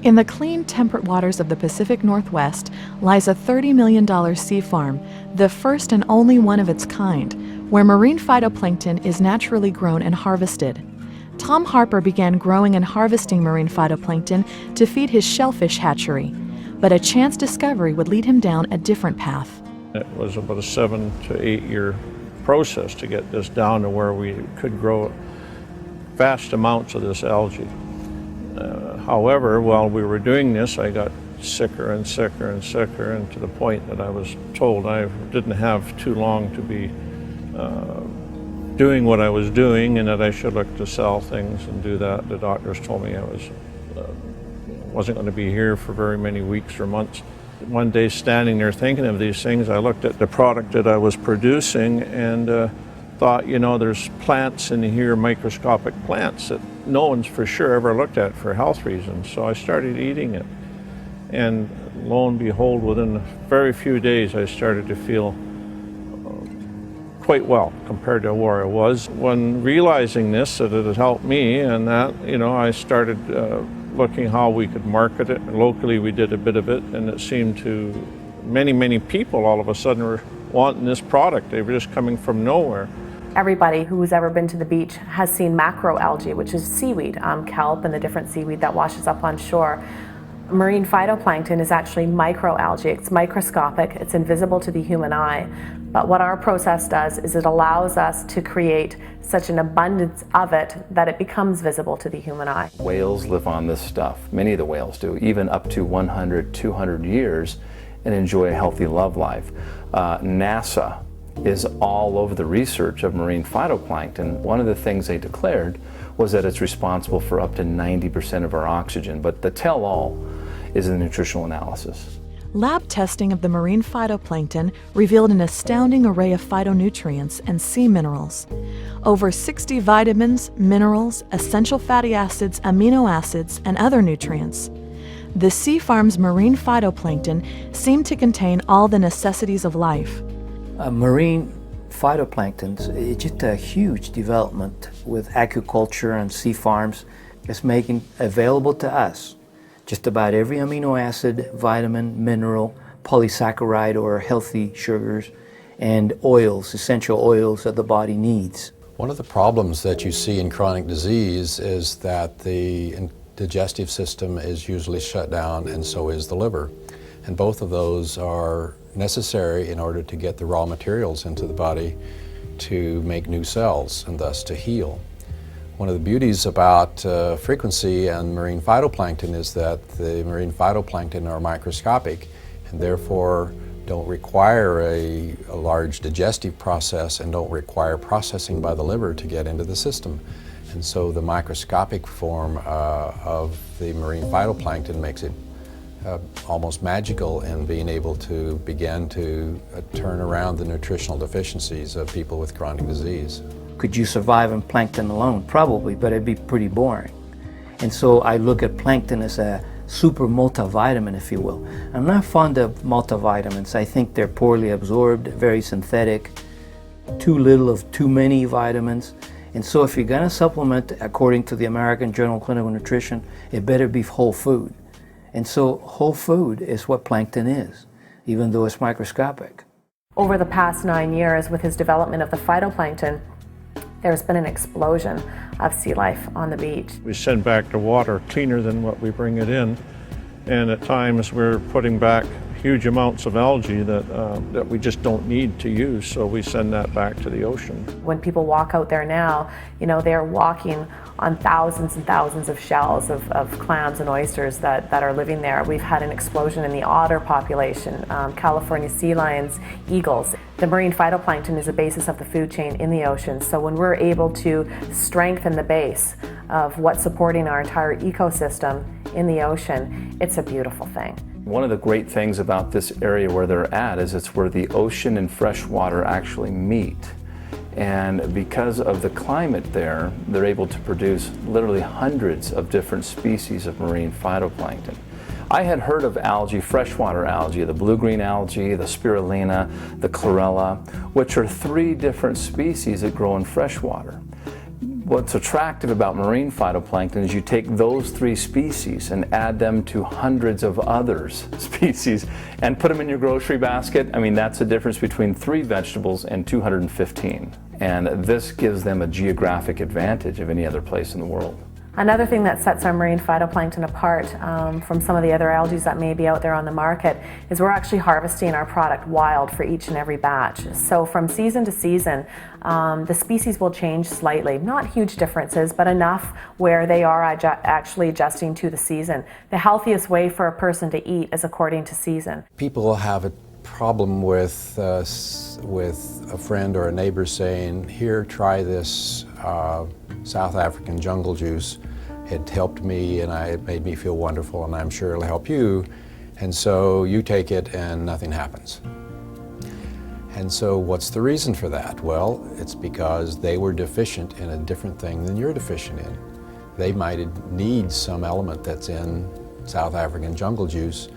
In the clean, temperate waters of the Pacific Northwest lies a $30 million sea farm, the first and only one of its kind, where marine phytoplankton is naturally grown and harvested. Tom Harper began growing and harvesting marine phytoplankton to feed his shellfish hatchery, but a chance discovery would lead him down a different path. It was about a 7 to 8 year process to get this down to where we could grow vast amounts of this algae. However, while we were doing this, I got sicker and sicker and sicker, and to the point that I was told I didn't have too long to be doing what I was doing, and that I should look to sell things and do that. The doctors told me I wasn't going to be here for very many weeks or months. One day, standing there thinking of these things, I looked at the product that I was producing and thought, you know, there's plants in here, microscopic plants, that no one's for sure ever looked at for health reasons. So I started eating it. And lo and behold, within a very few days, I started to feel quite well compared to where I was. When realizing this, that it had helped me, and that, you know, I started looking how we could market it. Locally, we did a bit of it, and it seemed to many people all of a sudden were wanting this product. They were just coming from nowhere. Everybody who's ever been to the beach has seen macroalgae, which is seaweed, kelp and the different seaweed that washes up on shore. Marine phytoplankton is actually microalgae. It's microscopic, it's invisible to the human eye. But what our process does is it allows us to create such an abundance of it that it becomes visible to the human eye. Whales live on this stuff. Many of the whales do, even up to 100, 200 years, and enjoy a healthy love life. NASA is all over the research of marine phytoplankton. One of the things they declared was that it's responsible for up to 90% of our oxygen, but the tell-all is the nutritional analysis. Lab testing of the marine phytoplankton revealed an astounding array of phytonutrients and sea minerals. Over 60 vitamins, minerals, essential fatty acids, amino acids, and other nutrients. The sea farm's marine phytoplankton seemed to contain all the necessities of life. Marine phytoplankton is just a huge development with aquaculture and sea farms. It's making available to us just about every amino acid, vitamin, mineral, polysaccharide or healthy sugars, and oils, essential oils that the body needs. One of the problems that you see in chronic disease is that the digestive system is usually shut down, and so is the liver. And both of those are necessary in order to get the raw materials into the body to make new cells and thus to heal. One of the beauties about frequency and marine phytoplankton is that the marine phytoplankton are microscopic and therefore don't require a large digestive process and don't require processing by the liver to get into the system. And so the microscopic form of the marine phytoplankton makes it almost magical in being able to begin to turn around the nutritional deficiencies of people with chronic disease. Could you survive on plankton alone? Probably, but it'd be pretty boring. And so I look at plankton as a super multivitamin, if you will. I'm not fond of multivitamins. I think they're poorly absorbed, very synthetic, too little of too many vitamins. And so if you're gonna supplement, according to the American Journal of Clinical Nutrition, it better be whole food. And so whole food is what plankton is, even though it's microscopic. Over the past 9 years, with his development of the phytoplankton, there's been an explosion of sea life on the beach. We send back the water cleaner than what we bring it in, and at times we're putting back huge amounts of algae that we just don't need to use, so we send that back to the ocean. When people walk out there now, you know, they're walking on thousands and thousands of shells of clams and oysters that are living there. We've had an explosion in the otter population, California sea lions, eagles. The marine phytoplankton is the basis of the food chain in the ocean, so when we're able to strengthen the base of what's supporting our entire ecosystem in the ocean, it's a beautiful thing. One of the great things about this area where they're at is it's where the ocean and fresh water actually meet. And because of the climate there, they're able to produce literally hundreds of different species of marine phytoplankton. I had heard of algae, freshwater algae, the blue-green algae, the spirulina, the chlorella, which are 3 different species that grow in freshwater. What's attractive about marine phytoplankton is you take those 3 species and add them to hundreds of other species and put them in your grocery basket. I mean, that's the difference between 3 vegetables and 215. And this gives them a geographic advantage of any other place in the world. Another thing that sets our marine phytoplankton apart from some of the other algae that may be out there on the market is we're actually harvesting our product wild for each and every batch. So from season to season, the species will change slightly. Not huge differences, but enough where they are actually adjusting to the season. The healthiest way for a person to eat is according to season. People have a problem with a friend or a neighbor saying, here, try this South African jungle juice. It helped me and it made me feel wonderful, and I'm sure it'll help you. And so you take it and nothing happens. And so what's the reason for that? Well, it's because they were deficient in a different thing than you're deficient in. They might need some element that's in South African jungle juice,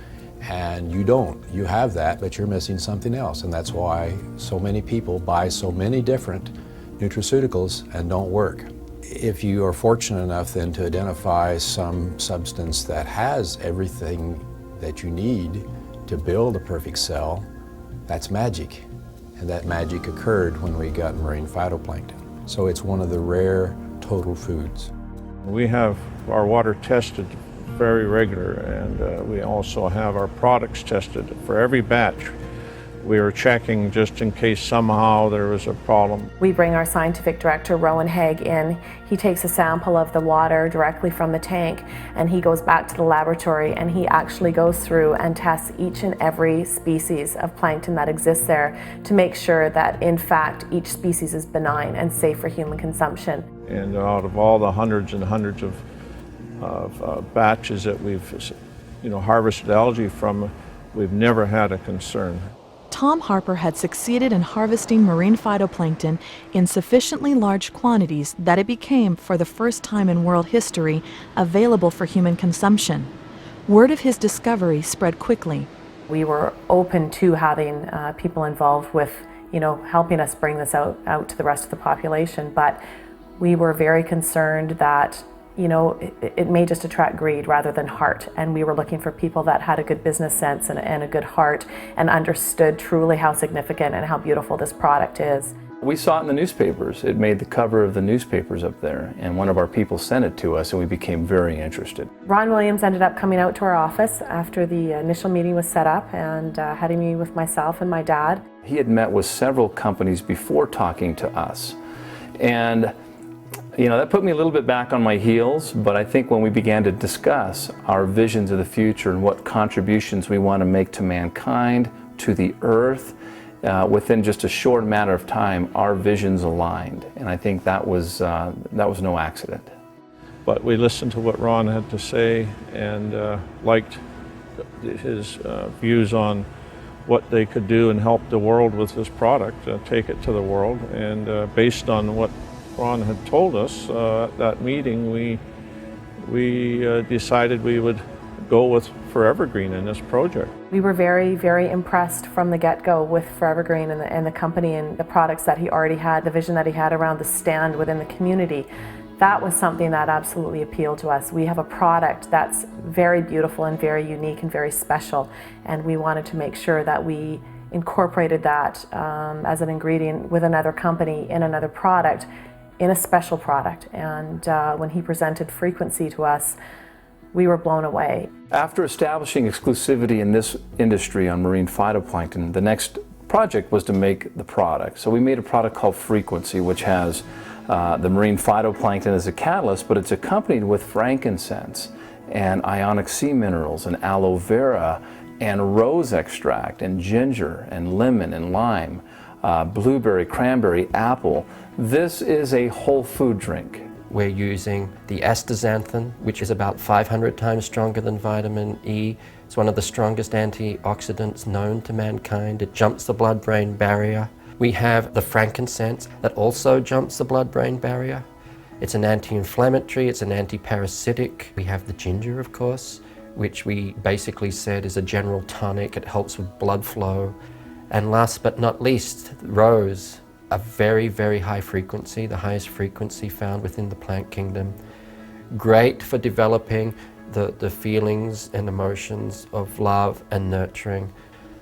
and you don't. You have that, but you're missing something else. And that's why so many people buy so many different nutraceuticals and don't work. If you are fortunate enough then to identify some substance that has everything that you need to build a perfect cell, that's magic. And that magic occurred when we got marine phytoplankton. So it's one of the rare total foods. We have our water tested very regular, and we also have our products tested for every batch. We are checking just in case somehow there was a problem. We bring our scientific director, Rowan Haig, in. He takes a sample of the water directly from the tank, and he goes back to the laboratory and he actually goes through and tests each and every species of plankton that exists there to make sure that in fact each species is benign and safe for human consumption. And out of all the hundreds and hundreds of batches that we've harvested algae from, we've never had a concern. Tom Harper had succeeded in harvesting marine phytoplankton in sufficiently large quantities that it became, for the first time in world history, available for human consumption. Word of his discovery spread quickly. We were open to having people involved with, helping us bring this out to the rest of the population, but we were very concerned that it may just attract greed rather than heart. And we were looking for people that had a good business sense and a good heart and understood truly how significant and how beautiful this product is. We saw it in the newspapers. It made the cover of the newspapers up there, and one of our people sent it to us and we became very interested. Ron Williams ended up coming out to our office after the initial meeting was set up and had a meeting with myself and my dad. He had met with several companies before talking to us, and that put me a little bit back on my heels, but I think when we began to discuss our visions of the future and what contributions we want to make to mankind, to the earth, within just a short matter of time, our visions aligned. And I think that was no accident. But we listened to what Ron had to say and liked his views on what they could do and help the world with this product, take it to the world. And based on what Ron had told us at that meeting, we decided we would go with Forever Green in this project. We were very, very impressed from the get-go with Forever Green and the company and the products that he already had, the vision that he had around the stand within the community. That was something that absolutely appealed to us. We have a product that's very beautiful and very unique and very special, and we wanted to make sure that we incorporated that as an ingredient with another company in another product, in a special product. And when he presented Frequency to us, we were blown away. After establishing exclusivity in this industry on marine phytoplankton, the next project was to make the product. So we made a product called Frequency, which has the marine phytoplankton as a catalyst, but it's accompanied with frankincense and ionic sea minerals and aloe vera and rose extract and ginger and lemon and lime, blueberry, cranberry, apple. This is a whole food drink. We're using the astaxanthin, which is about 500 times stronger than vitamin E. It's one of the strongest antioxidants known to mankind. It jumps the blood-brain barrier. We have the frankincense that also jumps the blood-brain barrier. It's an anti-inflammatory, it's an anti-parasitic. We have the ginger, of course, which we basically said is a general tonic. It helps with blood flow. And last but not least, rose. a very, very high frequency, the highest frequency found within the plant kingdom. Great for developing the feelings and emotions of love and nurturing.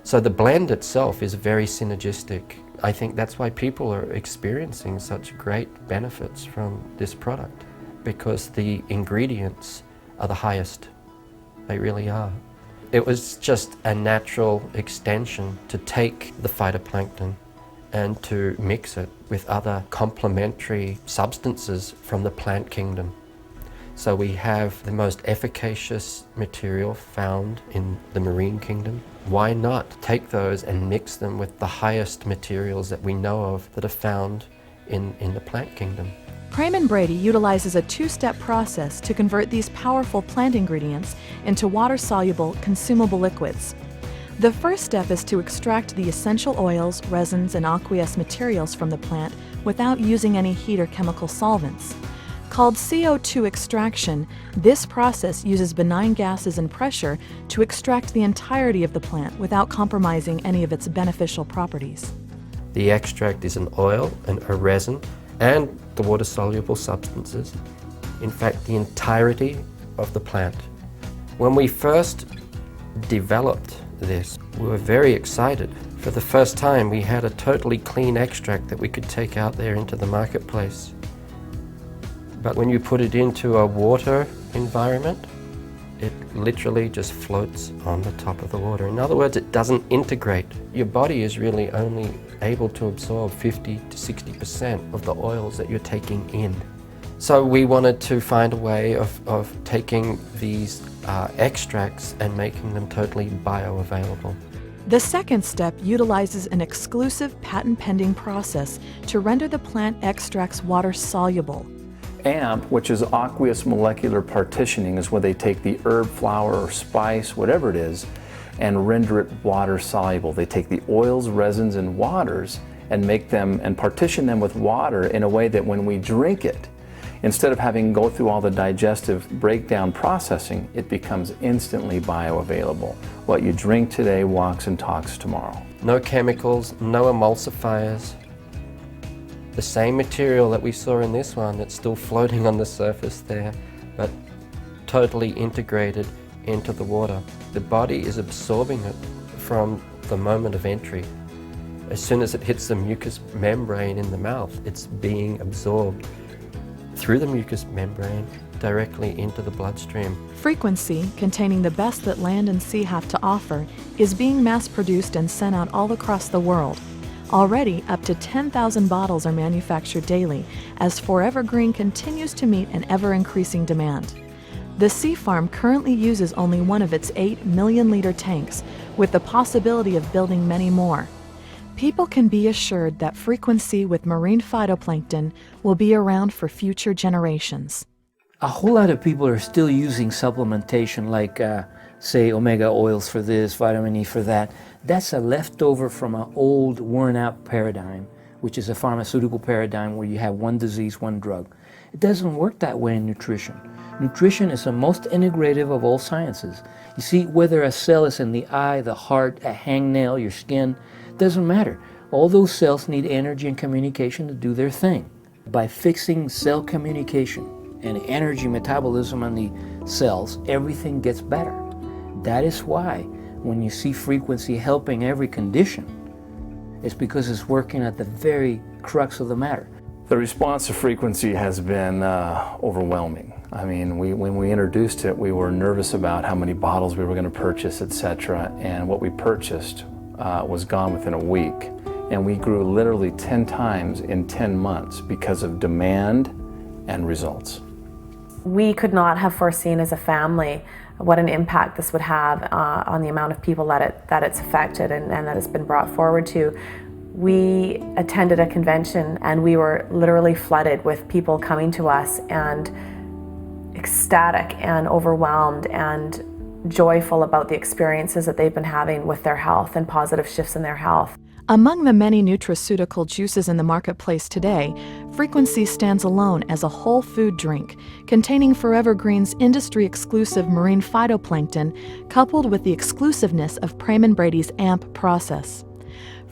So the blend itself is very synergistic. I think that's why people are experiencing such great benefits from this product, because the ingredients are the highest. They really are. It was just a natural extension to take the phytoplankton and to mix it with other complementary substances from the plant kingdom. So we have the most efficacious material found in the marine kingdom. Why not take those and mix them with the highest materials that we know of that are found in the plant kingdom? Praman Brady utilizes a two-step process to convert these powerful plant ingredients into water-soluble, consumable liquids. The first step is to extract the essential oils, resins, and aqueous materials from the plant without using any heat or chemical solvents. Called CO2 extraction, this process uses benign gases and pressure to extract the entirety of the plant without compromising any of its beneficial properties. The extract is an oil and a resin and the water-soluble substances. In fact, the entirety of the plant. When we first developed this, we were very excited. For the first time, we had a totally clean extract that we could take out there into the marketplace. But when you put it into a water environment, it literally just floats on the top of the water. In other words, it doesn't integrate. Your body is really only able to absorb 50 to 60% of the oils that you're taking in. So we wanted to find a way of taking these extracts and making them totally bioavailable. The second step utilizes an exclusive patent-pending process to render the plant extracts water-soluble. AMP, which is aqueous molecular partitioning, is where they take the herb, flower, or spice, whatever it is, and render it water soluble. They take the oils, resins, and waters and make them and partition them with water in a way that when we drink it, instead of having to go through all the digestive breakdown processing, it becomes instantly bioavailable. What you drink today walks and talks tomorrow. No chemicals, no emulsifiers. The same material that we saw in this one that's still floating on the surface there, but totally integrated into the water. The body is absorbing it from the moment of entry. As soon as it hits the mucous membrane in the mouth, it's being absorbed through the mucous membrane directly into the bloodstream. Frequency, containing the best that land and sea have to offer, is being mass-produced and sent out all across the world. Already, up to 10,000 bottles are manufactured daily, as Forever Green continues to meet an ever-increasing demand. The Sea Farm currently uses only one of its 8 million-liter tanks, with the possibility of building many more. People can be assured that Frequency with marine phytoplankton will be around for future generations. A whole lot of people are still using supplementation like, say, omega oils for this, vitamin E for that. That's a leftover from an old, worn-out paradigm, which is a pharmaceutical paradigm where you have one disease, one drug. It doesn't work that way in nutrition. Nutrition is the most integrative of all sciences. You see, whether a cell is in the eye, the heart, a hangnail, your skin, doesn't matter. All those cells need energy and communication to do their thing. By fixing cell communication and energy metabolism on the cells, everything gets better. That is why when you see Frequency helping every condition, it's because it's working at the very crux of the matter. The response to Frequency has been overwhelming. I mean, when we introduced it, we were nervous about how many bottles we were going to purchase, etc. And what we purchased was gone within a week. And we grew literally 10 times in 10 months because of demand and results. We could not have foreseen as a family what an impact this would have on the amount of people that it's affected and that it's been brought forward to. We attended a convention and we were literally flooded with people coming to us and ecstatic and overwhelmed and joyful about the experiences that they've been having with their health and positive shifts in their health. Among the many nutraceutical juices in the marketplace today, Frequency stands alone as a whole food drink containing Forever Green's industry-exclusive marine phytoplankton coupled with the exclusiveness of Praman Brady's AMP process.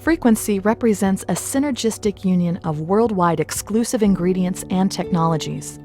Frequency represents a synergistic union of worldwide exclusive ingredients and technologies.